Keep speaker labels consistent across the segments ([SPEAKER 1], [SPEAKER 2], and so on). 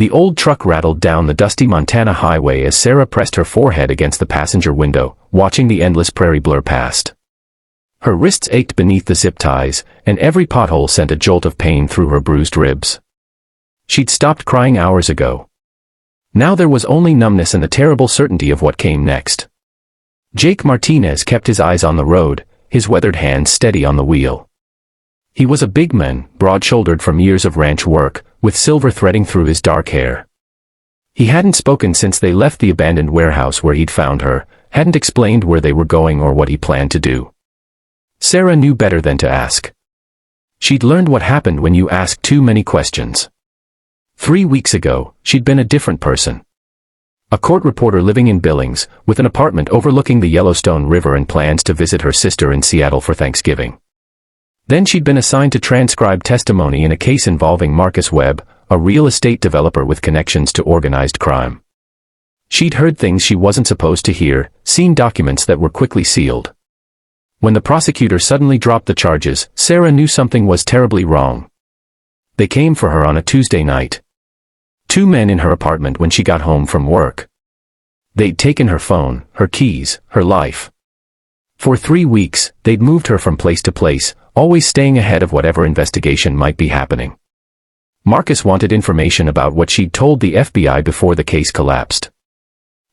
[SPEAKER 1] The old truck rattled down the dusty Montana highway as Sarah pressed her forehead against the passenger window, watching the endless prairie blur past. Her wrists ached beneath the zip ties, and every pothole sent a jolt of pain through her bruised ribs. She'd stopped crying hours ago. Now there was only numbness and the terrible certainty of what came next. Jake Martinez kept his eyes on the road, his weathered hands steady on the wheel. He was a big man, broad-shouldered from years of ranch work, with silver threading through his dark hair. He hadn't spoken since they left the abandoned warehouse where he'd found her, hadn't explained where they were going or what he planned to do. Sarah knew better than to ask. She'd learned what happened when you asked too many questions. 3 weeks ago, she'd been a different person. A court reporter living in Billings, with an apartment overlooking the Yellowstone River and plans to visit her sister in Seattle for Thanksgiving. Then she'd been assigned to transcribe testimony in a case involving Marcus Webb, a real estate developer with connections to organized crime. She'd heard things she wasn't supposed to hear, seen documents that were quickly sealed. When the prosecutor suddenly dropped the charges, Sarah knew something was terribly wrong. They came for her on a Tuesday night. 2 men in her apartment when she got home from work. They'd taken her phone, her keys, her life. For 3 weeks, they'd moved her from place to place, always staying ahead of whatever investigation might be happening. Marcus wanted information about what she'd told the FBI before the case collapsed.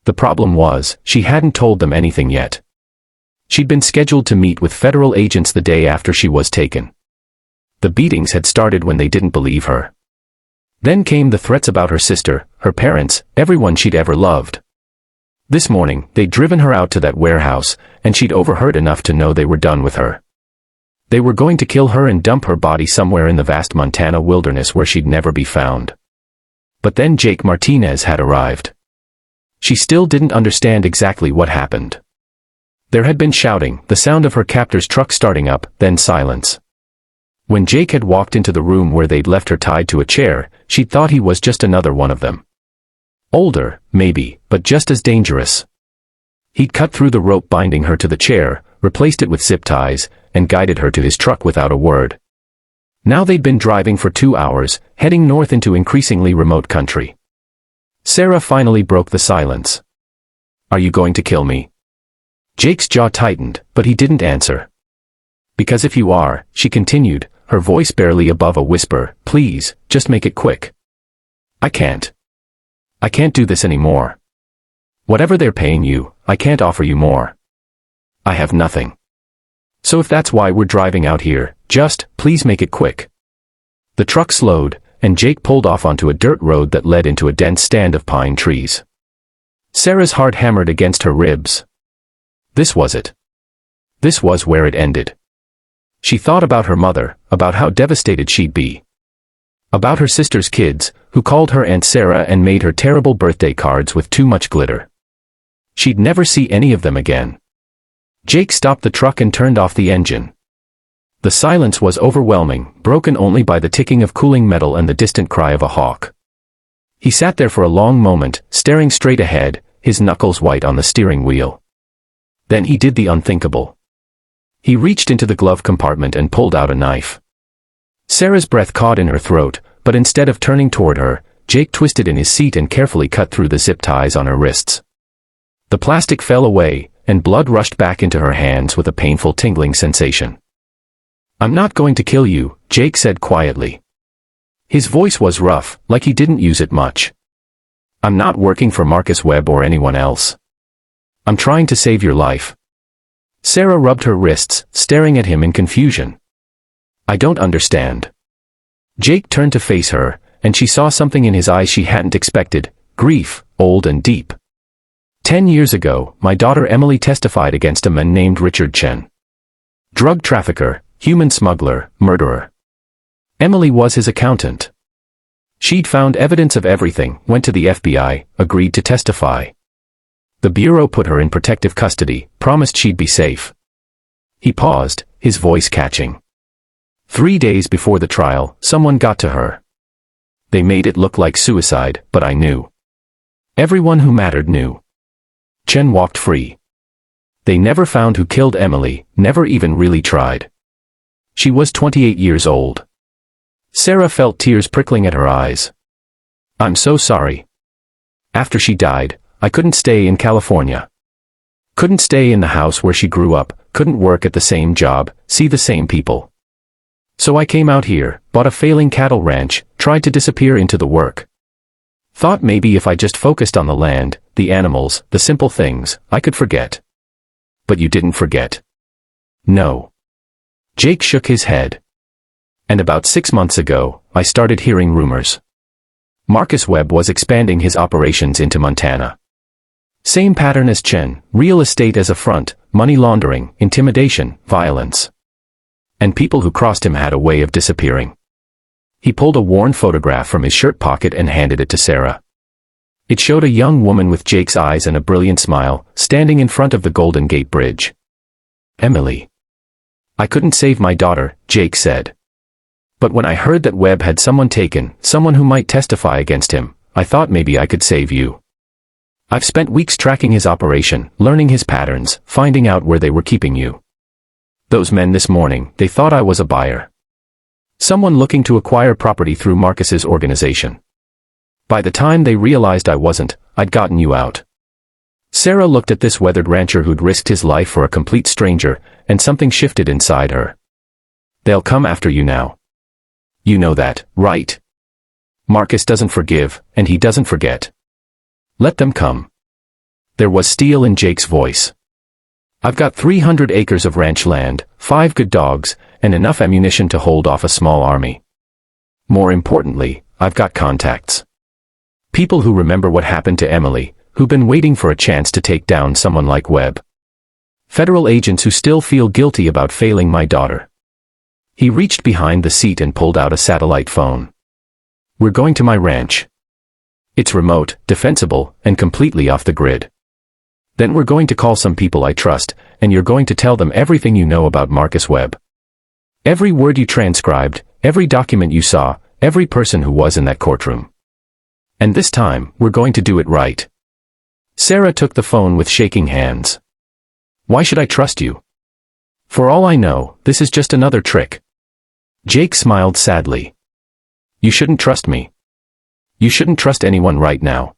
[SPEAKER 1] The problem was, she hadn't told them anything yet. She'd been scheduled to meet with federal agents the day after she was taken. The beatings had started when they didn't believe her. Then came the threats about her sister, her parents, everyone she'd ever loved. This morning, they'd driven her out to that warehouse, and she'd overheard enough to know they were done with her. They were going to kill her and dump her body somewhere in the vast Montana wilderness where she'd never be found. But then Jake Martinez had arrived. She still didn't understand exactly what happened. There had been shouting, the sound of her captor's truck starting up, then silence. When Jake had walked into the room where they'd left her tied to a chair, she'd thought he was just another one of them. Older, maybe, but just as dangerous. He'd cut through the rope binding her to the chair, replaced it with zip ties, and guided her to his truck without a word. Now they'd been driving for 2 hours, heading north into increasingly remote country. Sarah finally broke the silence. "Are you going to kill me?" Jake's jaw tightened, but he didn't answer. "Because if you are," she continued, her voice barely above a whisper, "please, just make it quick. I can't do this anymore. Whatever they're paying you, I can't offer you more. I have nothing. So if that's why we're driving out here, just, please make it quick." The truck slowed, and Jake pulled off onto a dirt road that led into a dense stand of pine trees. Sarah's heart hammered against her ribs. This was it. This was where it ended. She thought about her mother, about how devastated she'd be. About her sister's kids, who called her Aunt Sarah and made her terrible birthday cards with too much glitter. She'd never see any of them again. Jake stopped the truck and turned off the engine. The silence was overwhelming, broken only by the ticking of cooling metal and the distant cry of a hawk. He sat there for a long moment, staring straight ahead, his knuckles white on the steering wheel. Then he did the unthinkable. He reached into the glove compartment and pulled out a knife. Sarah's breath caught in her throat, but instead of turning toward her, Jake twisted in his seat and carefully cut through the zip ties on her wrists. The plastic fell away, and blood rushed back into her hands with a painful tingling sensation. "I'm not going to kill you," Jake said quietly. His voice was rough, like he didn't use it much. "I'm not working for Marcus Webb or anyone else. I'm trying to save your life." Sarah rubbed her wrists, staring at him in confusion. "I don't understand." Jake turned to face her, and she saw something in his eyes she hadn't expected, grief, old and deep. 10 years ago, my daughter Emily testified against a man named Richard Chen. Drug trafficker, human smuggler, murderer. Emily was his accountant. She'd found evidence of everything, went to the FBI, agreed to testify. The Bureau put her in protective custody, promised she'd be safe. He paused, his voice catching. 3 days before the trial, someone got to her. They made it look like suicide, but I knew. Everyone who mattered knew. Chen walked free. They never found who killed Emily, never even really tried. She was 28 years old. Sarah felt tears prickling at her eyes. I'm so sorry. After she died, I couldn't stay in California. Couldn't stay in the house where she grew up, couldn't work at the same job, see the same people. So I came out here, bought a failing cattle ranch, tried to disappear into the work. Thought maybe if I just focused on the land, the animals, the simple things, I could forget. But you didn't forget. No. Jake shook his head. And about 6 months ago, I started hearing rumors. Marcus Webb was expanding his operations into Montana. Same pattern as Chen, real estate as a front, money laundering, intimidation, violence. And people who crossed him had a way of disappearing. He pulled a worn photograph from his shirt pocket and handed it to Sarah. It showed a young woman with Jake's eyes and a brilliant smile, standing in front of the Golden Gate Bridge. Emily. I couldn't save my daughter, Jake said. But when I heard that Webb had someone taken, someone who might testify against him, I thought maybe I could save you. I've spent weeks tracking his operation, learning his patterns, finding out where they were keeping you. Those men this morning, they thought I was a buyer. Someone looking to acquire property through Marcus's organization. By the time they realized I wasn't, I'd gotten you out. Sarah looked at this weathered rancher who'd risked his life for a complete stranger, and something shifted inside her. They'll come after you now. You know that, right? Marcus doesn't forgive, and he doesn't forget. Let them come. There was steel in Jake's voice. I've got 300 acres of ranch land, 5 good dogs, and enough ammunition to hold off a small army. More importantly, I've got contacts. People who remember what happened to Emily, who've been waiting for a chance to take down someone like Webb. Federal agents who still feel guilty about failing my daughter. He reached behind the seat and pulled out a satellite phone. We're going to my ranch. It's remote, defensible, and completely off the grid. Then we're going to call some people I trust, and you're going to tell them everything you know about Marcus Webb. Every word you transcribed, every document you saw, every person who was in that courtroom. And this time, we're going to do it right. Sarah took the phone with shaking hands. Why should I trust you? For all I know, this is just another trick. Jake smiled sadly. You shouldn't trust me. You shouldn't trust anyone right now.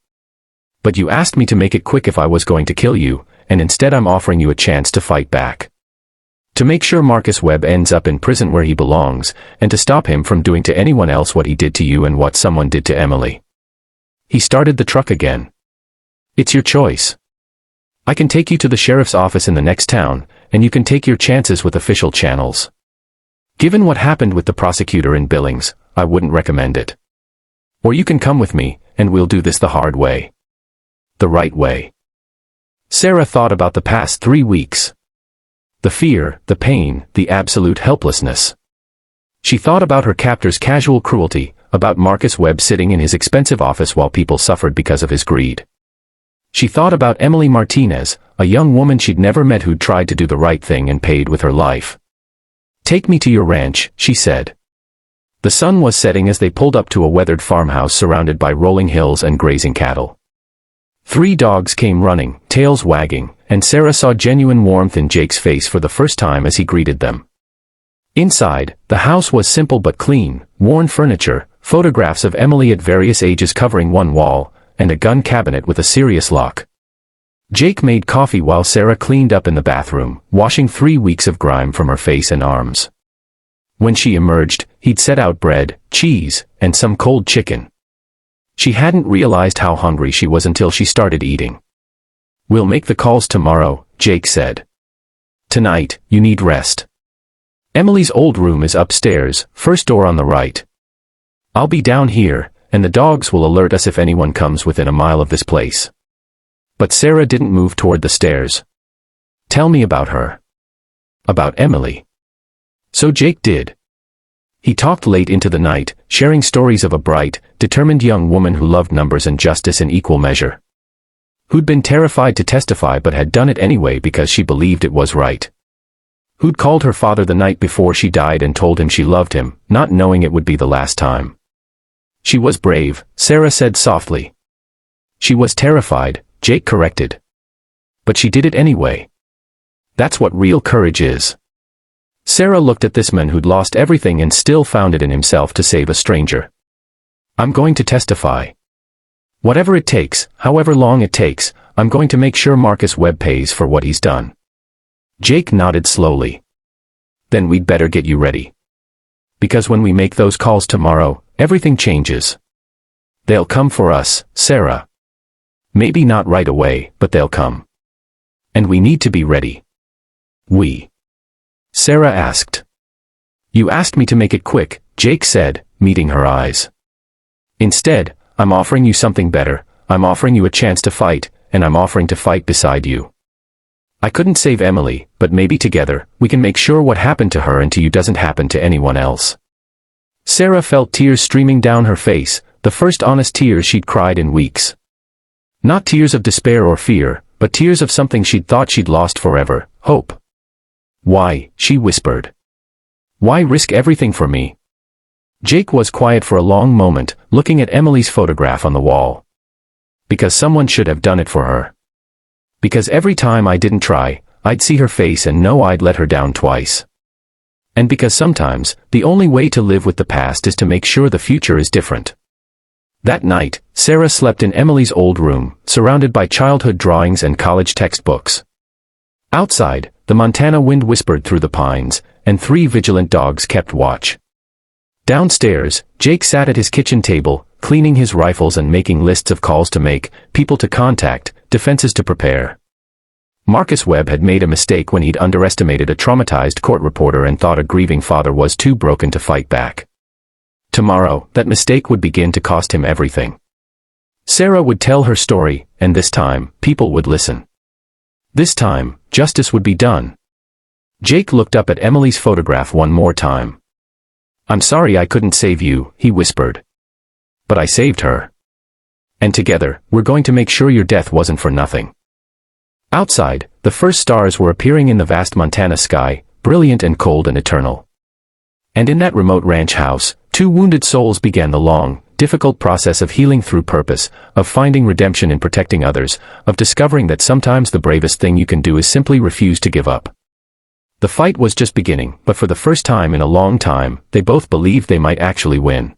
[SPEAKER 1] But you asked me to make it quick if I was going to kill you, and instead I'm offering you a chance to fight back. To make sure Marcus Webb ends up in prison where he belongs, and to stop him from doing to anyone else what he did to you and what someone did to Emily. He started the truck again. It's your choice. I can take you to the sheriff's office in the next town, and you can take your chances with official channels. Given what happened with the prosecutor in Billings, I wouldn't recommend it. Or you can come with me, and we'll do this the hard way. The right way. Sarah thought about the past 3 weeks. The fear, the pain, the absolute helplessness. She thought about her captor's casual cruelty, about Marcus Webb sitting in his expensive office while people suffered because of his greed. She thought about Emily Martinez, a young woman she'd never met who'd tried to do the right thing and paid with her life. Take me to your ranch, she said. The sun was setting as they pulled up to a weathered farmhouse surrounded by rolling hills and grazing cattle. 3 dogs came running, tails wagging, and Sarah saw genuine warmth in Jake's face for the first time as he greeted them. Inside, the house was simple but clean, worn furniture, photographs of Emily at various ages covering one wall, and a gun cabinet with a serious lock. Jake made coffee while Sarah cleaned up in the bathroom, washing 3 weeks of grime from her face and arms. When she emerged, he'd set out bread, cheese, and some cold chicken. She hadn't realized how hungry she was until she started eating. We'll make the calls tomorrow, Jake said. Tonight, you need rest. Emily's old room is upstairs, first door on the right. I'll be down here, and the dogs will alert us if anyone comes within a mile of this place. But Sarah didn't move toward the stairs. Tell me about her. About Emily. So Jake did. He talked late into the night, sharing stories of a bright, determined young woman who loved numbers and justice in equal measure. Who'd been terrified to testify but had done it anyway because she believed it was right. Who'd called her father the night before she died and told him she loved him, not knowing it would be the last time. She was brave, Sarah said softly. She was terrified, Jake corrected. But she did it anyway. That's what real courage is. Sarah looked at this man who'd lost everything and still found it in himself to save a stranger. I'm going to testify. Whatever it takes, however long it takes, I'm going to make sure Marcus Webb pays for what he's done. Jake nodded slowly. Then we'd better get you ready. Because when we make those calls tomorrow, everything changes. They'll come for us, Sarah. Maybe not right away, but they'll come. And we need to be ready. We? Sarah asked. You asked me to make it quick, Jake said, meeting her eyes. Instead, I'm offering you something better. I'm offering you a chance to fight, and I'm offering to fight beside you. I couldn't save Emily, but maybe together, we can make sure what happened to her and to you doesn't happen to anyone else. Sarah felt tears streaming down her face, the first honest tears she'd cried in weeks. Not tears of despair or fear, but tears of something she'd thought she'd lost forever, hope. Why, she whispered. Why risk everything for me? Jake was quiet for a long moment, looking at Emily's photograph on the wall. Because someone should have done it for her. Because every time I didn't try, I'd see her face and know I'd let her down twice. And because sometimes, the only way to live with the past is to make sure the future is different. That night, Sarah slept in Emily's old room, surrounded by childhood drawings and college textbooks. Outside, the Montana wind whispered through the pines, and 3 vigilant dogs kept watch. Downstairs, Jake sat at his kitchen table, cleaning his rifles and making lists of calls to make, people to contact, defenses to prepare. Marcus Webb had made a mistake when he'd underestimated a traumatized court reporter and thought a grieving father was too broken to fight back. Tomorrow, that mistake would begin to cost him everything. Sarah would tell her story, and this time, people would listen. This time, justice would be done. Jake looked up at Emily's photograph one more time. I'm sorry I couldn't save you, he whispered. But I saved her. And together, we're going to make sure your death wasn't for nothing. Outside, the first stars were appearing in the vast Montana sky, brilliant and cold and eternal. And in that remote ranch house, 2 wounded souls began the long, difficult process of healing through purpose, of finding redemption in protecting others, of discovering that sometimes the bravest thing you can do is simply refuse to give up. The fight was just beginning, but for the first time in a long time, they both believed they might actually win.